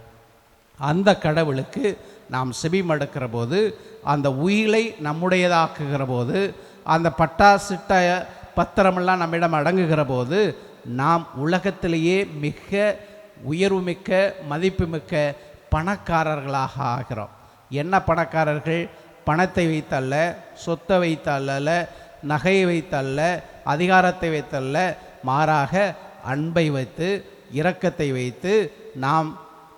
அந்த கடவுளுக்கு நாம் செவி மடுக்கிற போது, அந்த உயிலை நம்முடையதாக்குகிற போது, அந்த பட்டா சிட்ட பத்திரமெல்லாம் நம்மிடம் அடங்குகிற போது, நாம் உலகத்திலேயே மிக உயர்வுமிக்க மதிப்புமிக்க பணக்காரர்களாக ஆகிறோம். என்ன பணக்காரர்கள்? பணத்தை வைத்தல்ல, சொத்தை வைத்தல்ல, நகையை வைத்தல்ல, அதிகாரத்தை வைத்தல்ல, மாறாக அன்பை வைத்து, இரக்கத்தை வைத்து நாம்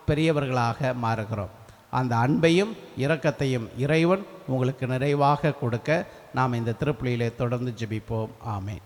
பெரியவர்களாக மாறுகிறோம். அந்த அன்பையும் இரக்கத்தையும் இறைவன் உங்களுக்கு நிறைவாக கொடுக்க நாம் இந்த திருப்பலியிலே தொடர்ந்து ஜெபிப்போம். ஆமென்.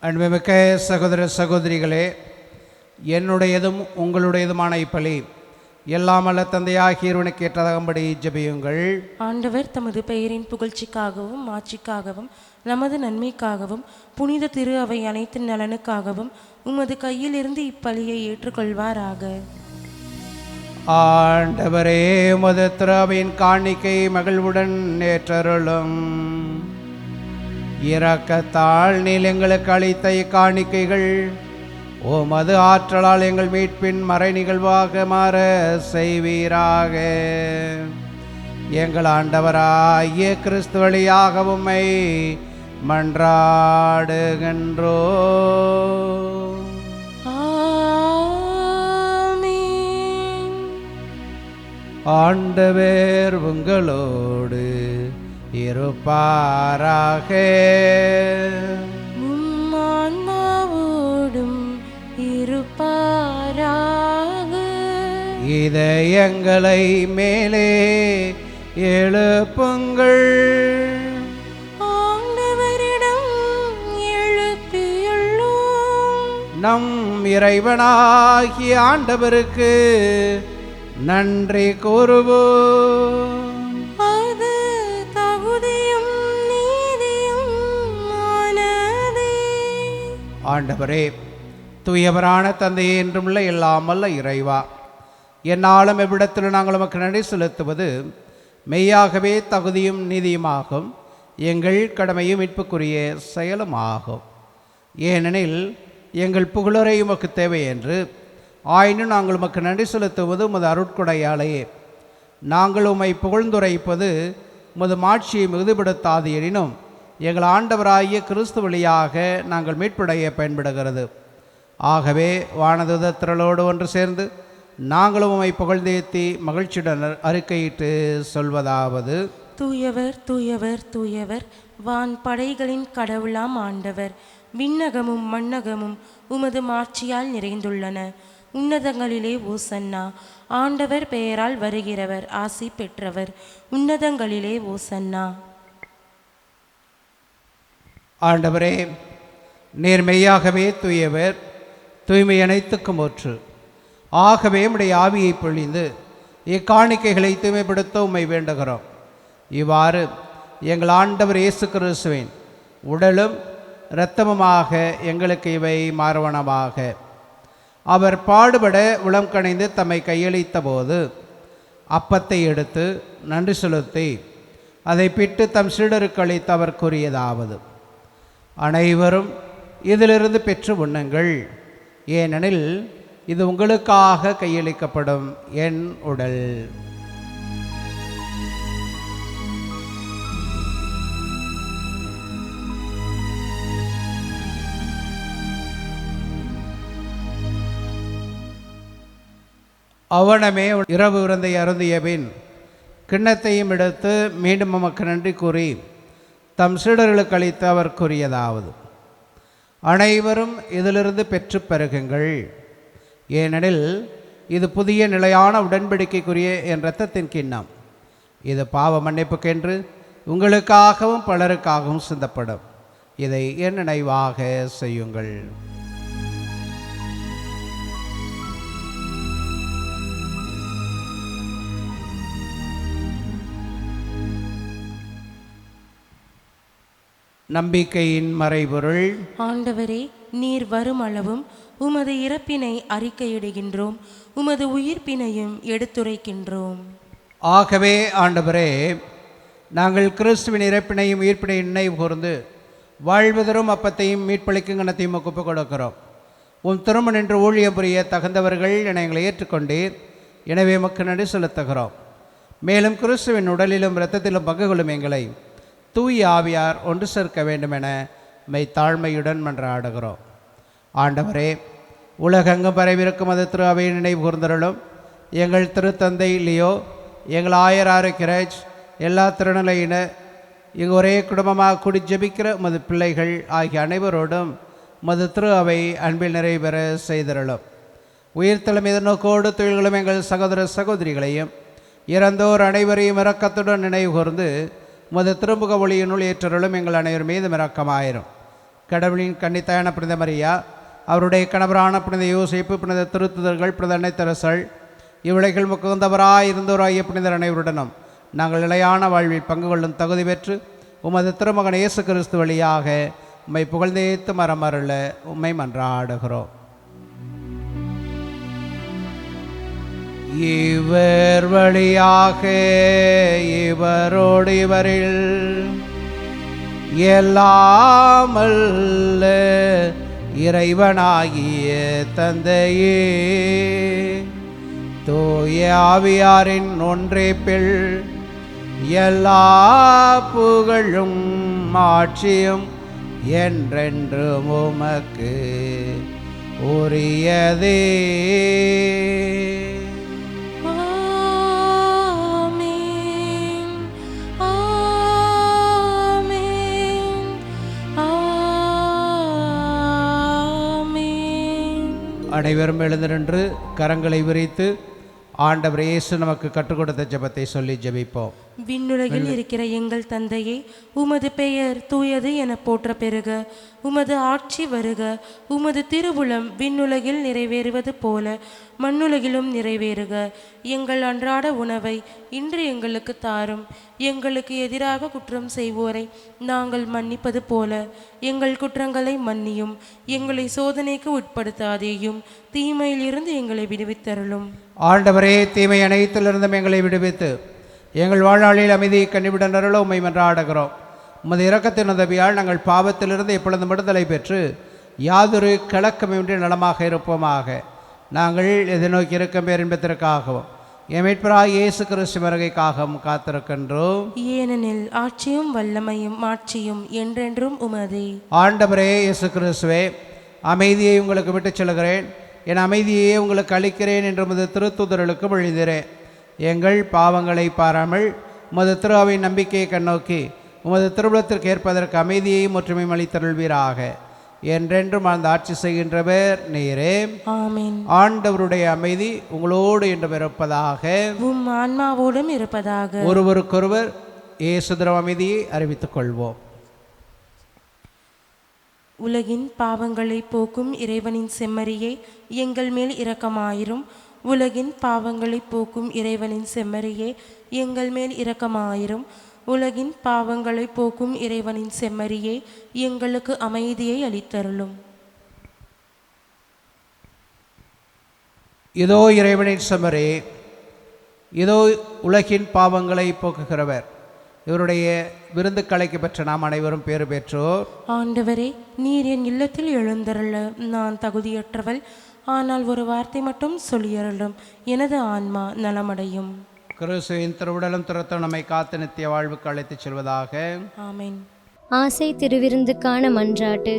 அன்புமிக்க சகோதர சகோதரிகளே, என்னுடையதும் உங்களுடையதுமான இப்பலி எல்லாம் அல்ல தந்தையாகிய இறைவனுக்கு ஏற்றதாகும்படி ஜெபியுங்கள். ஆண்டவர் தமது பெயரின் புகழ்ச்சிக்காகவும் மாட்சிக்காகவும் நமது நன்மைக்காகவும் புனித திரு அவை அனைத்து நலனுக்காகவும் உமது கையிலிருந்து இப்பலியை ஏற்றுக்கொள்வாராக. ஆண்டவரே, உமது திரு அவையின் காணிக்கை மகிழ்வுடன் ஏற்றருளும். இரக்கத்தால் நீர் எங்களுக்கு அளித்த இக்காணிக்கைகள் உமது ஆற்றலால் எங்கள் மீட்பின் மறை நிகழ்வாக மாற செய்வீராக. எங்கள் ஆண்டவராகிய கிறிஸ்து வழியாக உம்மை மன்றாடுகின்றோ. ஆண்டவர் உங்களோடு இருப்பாராக. ஆன்மாவோடும் இருப்பாராக. இதயங்களை மேலே எழுப்புங்கள், ஆண்டவரிடம் எழுப்பியுள்ளோம். நம் இறைவனாகிய ஆண்டவருக்கு நன்றி கூறுவோம். அது தகுதியும் நீதியும் ஆனதே. ஆண்டவரே, தூயவரான தந்தையே, என்றுமுள்ள எல்லாமல்ல இறைவா, என்னாலும் எவ்விடத்தில் நாங்கள் உமக்கு நன்றி செலுத்துவது மெய்யாகவே தகுதியும் நீதியுமாகும், எங்கள் கடமையும் மீட்புக்குரிய செயலுமாகும். ஏனெனில் எங்கள் புகழுரை உமக்கு தேவை என்று ஆயினும் நாங்கள் உமக்கு நன்றி செலுத்துவது உமது அருட்கொடையாலேயே. நாங்கள் உம்மை புகழ்ந்துரைப்பது உமது மாட்சியை மிகுதிப்படுத்தாது எனினும் எங்கள் ஆண்டவராகிய கிறிஸ்து வழியாக நாங்கள் மீட்படைய பயன்படுகிறது. ஆகவே வானதூத திரளோடு ஒன்று சேர்ந்து நாங்களும் உம்மை புகழ்ந்தேத்தி மகிழ்ச்சியுடன் அறிக்கையிட்டு சொல்வதாவது: தூயவர் தூயவர் தூயவர், வான் படைகளின் கடவுளாம் ஆண்டவர். விண்ணகமும் மண்ணகமும் உமது மாட்சியால் நிறைந்துள்ளன. உன்னதங்களிலே ஓசன்னா. ஆண்டவர் பெயரால் வருகிறவர் ஆசி பெற்றவர். உன்னதங்களிலே ஓசன்னா. ஆண்டவரே, நீர் மெய்யாகவே தூயவர், தூய்மை அனைத்துக்கும் ஒற்று. ஆகவே உம்முடைய ஆவியை பொழிந்து இக்காணிக்கைகளை தூய்மைப்படுத்த உம்மை வேண்டுகிறோம். இவ்வாறு எங்கள் ஆண்டவர் இயேசு கிறிஸ்துவின் உடலும் இரத்தமுமாக எங்களுக்கு இவை மாறுவனமாக. அவர் பாடுபட உளம் கணிந்து தம்மை கையளித்த போது அப்பத்தை எடுத்து நன்றி செலுத்தி அதை பிட்டு தம் சீடருக்கு அளித்து அவர் கூறியதாவது: அனைவரும் இதிலிருந்து பெற்று உண்ணுங்கள், ஏனெனில் இது உங்களுக்காக கையளிக்கப்படும் என் உடல். அவனமே இரவு விருந்தை அருந்திய பின் கிண்ணத்தையும் எடுத்து மீண்டும் உமக்கு நன்றி கூறி தம் சீடர்களுக்கு அளித்து அவர் கூறியதாவது: அனைவரும் இதிலிருந்து பெற்று பெருகுங்கள், ஏனெனில் இது புதிய நிலையான உடன்படிக்கைக்குரிய என் இரத்தத்தின் கிண்ணம். இது பாவ மன்னிப்புக்கென்று உங்களுக்காகவும் பலருக்காகவும் சிந்தப்படும். இதை என் நினைவாக செய்யுங்கள். நம்பிக்கையின் மறைபொருள். ஆண்டவரே, நீர் வரும் அளவும் உமது இறப்பினை அறிக்கையிடுகின்றோம், உமது உயிர்ப்பினையும் எடுத்துரைக்கின்றோம். ஆகவே ஆண்டவரே, நாங்கள் கிறிஸ்துவின் இறப்பினையும் உயிர்ப்பினையும் நினைவு கூர்ந்து வாழ்வதரும் அப்பத்தையும் மீட்பளிக்கும் கணத்தையும் ஒப்புக் கொடுக்கிறோம். உன் திரும்ப நின்று ஊழியம் புரிய தகுந்தவர்கள் என எங்களை ஏற்றுக்கொண்டீர். எனவே உமக்கு நன்றி செலுத்துகிறோம். மேலும் கிறிஸ்துவின் உடலிலும் இரத்தத்திலும் பங்கு கொள்ளும் எங்களை தூய் ஆவியார் ஒன்று சேர்க்க வேண்டுமென மெய்த்தாழ்மையுடன் மன்றாடுகிறோம். ஆண்டவரே, உலகெங்கும் பரவிருக்கும் அது திரு அவையை நினைவு கூர்ந்தருளும். எங்கள் திருத்தந்தை லியோ, எங்கள் ஆயர் ஆரோக்கியராஜ், எல்லா திருநிலையினர், இங்கு ஒரே குடும்பமாக கூடி ஜெபிக்கிற உமது பிள்ளைகள் ஆகிய அனைவரோடும் உமது திரு அவை அன்பில் நிறைவேற செய்தருளும். உயிர்த்தலும் எதிர்நோக்கோடு தொழில்களும் எங்கள் சகோதர சகோதரிகளையும் இறந்தோர் அனைவரையும் இரக்கத்துடன் நினைவு கூர்ந்து உமது திருமுக ஒளியினுள் ஏற்றருளும். எங்கள் அனைவர் மீதும் இரக்கமாயிரும். கடவுளின் கன்னித்தாயான புனித மரியா, அவருடைய கணவரான புனித யோசேப்பு, புனித திருத்துதர்கள், புனித அன்னைத்தரசள், இவ்வுலகில் முக்குந்தவராய் இருந்தோராகிய புனிதர் அனைவருடனும் நாங்கள் நிலையான வாழ்வில் பங்கு கொள்ளும் தகுதி பெற்று உமது திருமகன் இயேசு கிறிஸ்து வழியாக உம்மை புகழ்ந்தேத்து மரமருள உம்மை மன்றாடுகிறோம். இவர் வழியாக இவரோடு இவரில் எல்லாமல்ல இறைவனாகிய தந்தையே, தூய ஆவியாரின் ஒன்றிப்பில் எல்லா புகழும் ஆட்சியும் என்றென்றும் உமக்கு உரியதே. அனைவரும் எழுந்து நின்று கரங்களை விரித்து ஆண்டவர் இயேசு நமக்கு கற்றுக் கொடுத்த ஜெபத்தை சொல்லி ஜெபிப்போம். விண்ணுலகில் இருக்கிற எங்கள் தந்தையே, உமது பெயர் தூயது என போற்ற பெறுக. உமது ஆட்சி வருக. உமது திருவுளம் விண்ணுலகில் நிறைவேறுவது போல மண்ணுலகிலும் நிறைவேறுக. எங்கள் அன்றாட உணவை இன்று எங்களுக்கு தாரும். எங்களுக்கு எதிராக குற்றம் செய்வோரை நாங்கள் மன்னிப்பது போல எங்கள் குற்றங்களை மன்னியும். எங்களை சோதனைக்கு உட்படுத்தாதேயும், தீமையிலிருந்து எங்களை விடுவித்தருளும். ஆண்டவரே, தீமை அனைத்திலிருந்தும் எங்களை விடுவித்து எங்கள் வாழ்நாளில் அமைதியை கனிவிடனருள உம்மை மன்றாடுகிறோம். உமது இரக்கத்தின் உதவியால் நாங்கள் பாவத்திலிருந்து எப்பொழுதும் விடுதலை பெற்று யாதொரு கலக்கமின்றி நலமாக இருப்போமாக. நாங்கள் எதிர்நோக்கி இருக்கும் பேரின்பத்திற்காகவும் எமீட்பராய் இயேசு கிறிஸ்து வருகைக்காகவும் காத்திருக்கின்றோம். ஏனெனில் ஆட்சியும் வல்லமையும் மாட்சியும் என்றென்றும் உமதே. ஆண்டவரே இயேசு கிறிஸ்துவே, அமைதியை உங்களுக்கு விட்டுச் செல்கிறேன், என் அமைதியையே உங்களுக்கு அளிக்கிறேன் என்று உமது திருத்தூதர்களுக்கு மொழிகிறேன். எங்கள் பாவங்களை பாராமல் உமது திரு அவையின் நம்பிக்கையை கண்ணோக்கி உமது திருவுளத்திற்கு ஏற்பதற்கு அமைதியையும் ஒற்றுமையும் அளித்தருள்வீராக. என்றென்றும் அந்த ஆட்சி செய்கின்றவர் நீரே. ஆமென். ஆண்டவருடைய அமைதி உங்களோடு என்று இருப்பதாக, உம் ஆன்மாவோடும் இருப்பதாக. ஒருவருக்கொருவர் இயேசுதரம் அமைதியை அறிவித்துக் கொள்வோம். உலகின் பாவங்களை போக்கும் இறைவனின் செம்மறியே, எங்கள் மேல் இரக்கமாயிரும். உலகின் பாவங்களை போக்கும் இறைவனின் செம்மறியே, எங்கள் மேல் இரக்கமாயிரும். உலகின் பாவங்களை போக்கும் இறைவனின் செம்மறியே, எங்களுக்கு அமைதியை அளித்தருளும். இதோ இறைவனின் செம்மறி, இதோ உலகின் பாவங்களை போக்குகிறவர். இவருடைய விருந்துக்களைக்கு பெற்ற நாம் அனைவரும் பேறு பெற்றோர். ஆண்டவரே, நீர் என் இல்லத்தில் எழுந்தருள நான் தகுதியற்றவள். ஆனால் ஒரு வார்த்தை மட்டும் சொல்லியருளும், எனது ஆன்மா நலமடையும். கிறிஸ்துவின் திருவுடலும் திருத்தம் நம்மை காத்து நித்திய வாழ்வுக்கு அழைத்துச் செல்வதாக. ஆமென். ஆசை திருவிருந்துக்கான மன்றாட்டு.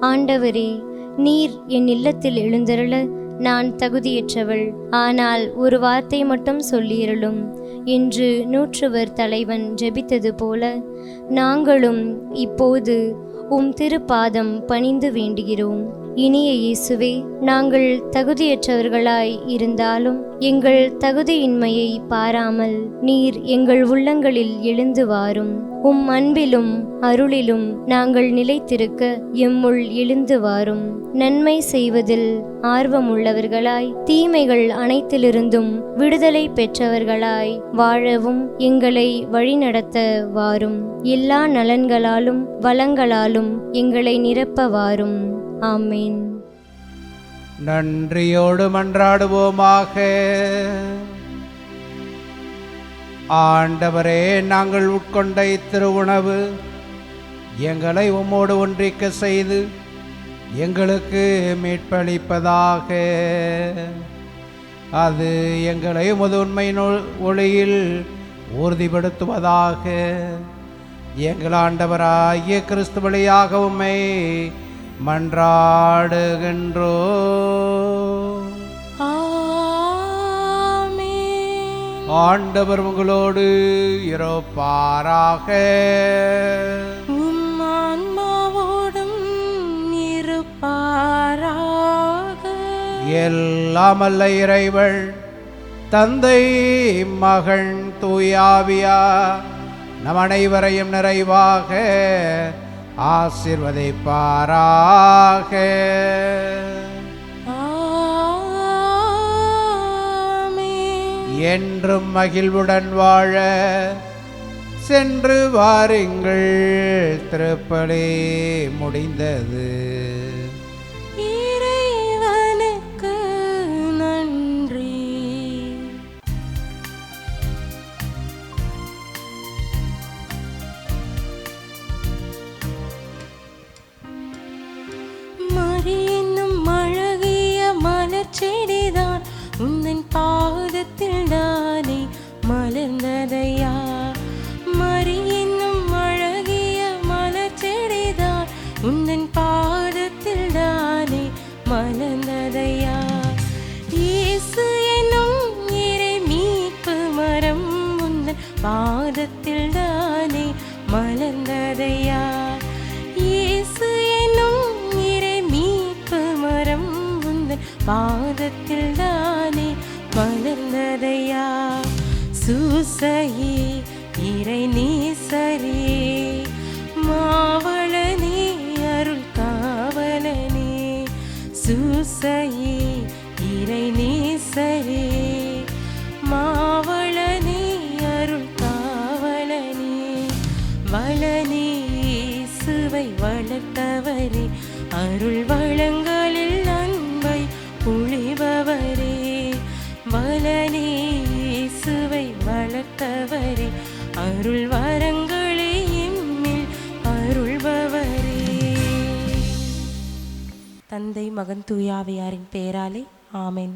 ஆண்டவரே, நீர் என் இல்லத்தில் எழுந்தருள நான் தகுதியற்றவள். ஆனால் ஒரு வார்த்தை மட்டும் சொல்லியருளும் என்று நூற்றுவர் தலைவன் ஜெபித்தது போல நாங்களும் இப்போது உம் திருப்பாதம் பணிந்து வேண்டுகிறோம். இனிய இயேசுவே, நாங்கள் தகுதியற்றவர்களாய் இருந்தாலும் எங்கள் தகுதியின்மையை பாராமல் நீர் எங்கள் உள்ளங்களில் எழுந்து வாரும். உம் அன்பிலும் அருளிலும் நாங்கள் நிலைத்திருக்க எம்முள் எழுந்து வாரும். நன்மை செய்வதில் ஆர்வமுள்ளவர்களாய், தீமைகள் அனைத்திலிருந்தும் விடுதலை பெற்றவர்களாய் வாழவும் எங்களை வழிநடத்த வாரும். எல்லா நலன்களாலும் வளங்களாலும் எங்களை நிரப்ப வாரும். ஆமென். நன்றியோடு மன்றாடுவோமாக. ஆண்டவரே, நாங்கள் உட்கொண்ட இத்திருவுணவு எங்களை உம்மோடு ஒன்றிக்க செய்து எங்களுக்கு மீட்பளிப்பதாக. அது எங்களை உமது உண்மையின் ஒளியில் உறுதிப்படுத்துவதாக. எங்கள் ஆண்டவராகிய கிறிஸ்து வழியாக உம்மை மன்றாடுகின்றோ. ஆண்டவர் உங்களோடு இருப்பாராக. உம் ஆன்மாவோடும் இருப்பாராக. எல்லாம் அல்ல இறைவன் தந்தை, மகன், தூயாவியா நம் அனைவரையும் நிறைவாக ஆசீர்வதிப்பாராக. என்றும் மகிழ்வுடன் வாழ சென்று வாருங்கள். திருப்பலி முடிந்தது. இறைவனுக்கு நன்றி. மறியினும் அழகிய மலர்ச்செடிதான் உந்தன் பாதத்தில் தானே மலர்ந்ததையா. மறியினும் அழகிய மலர்ச்செடிதான் உந்தன் பாதத்தில் தானே மலர்ந்ததையா. இயேசு எனும் இறை மீட்பு மரம் உந்தன் பாதத்தில் தானே மலர்ந்ததையா. இயேசு எனும் இறை மீட்பு மரம் உந்தன் பாதத்தில் தானே மலர்ந்ததையா. சூசையே, இறை நேசரே, மாவளனே, அருள் காவலனே. சூசையே, இறை நேசரே, மாவளனே, அருள் காவலனே. வளனே, இயேசுவை வளர்த்தவரே, அருள் வளங்களில் அன்பை பொழிபவரே. வளனே, இயேசுவை வளர்த்தவரே, அருள் வரங்களை எம்மில் அருள்பவரே. தந்தை, மகன், தூயாவியாரின் பெயராலே ஆமென்.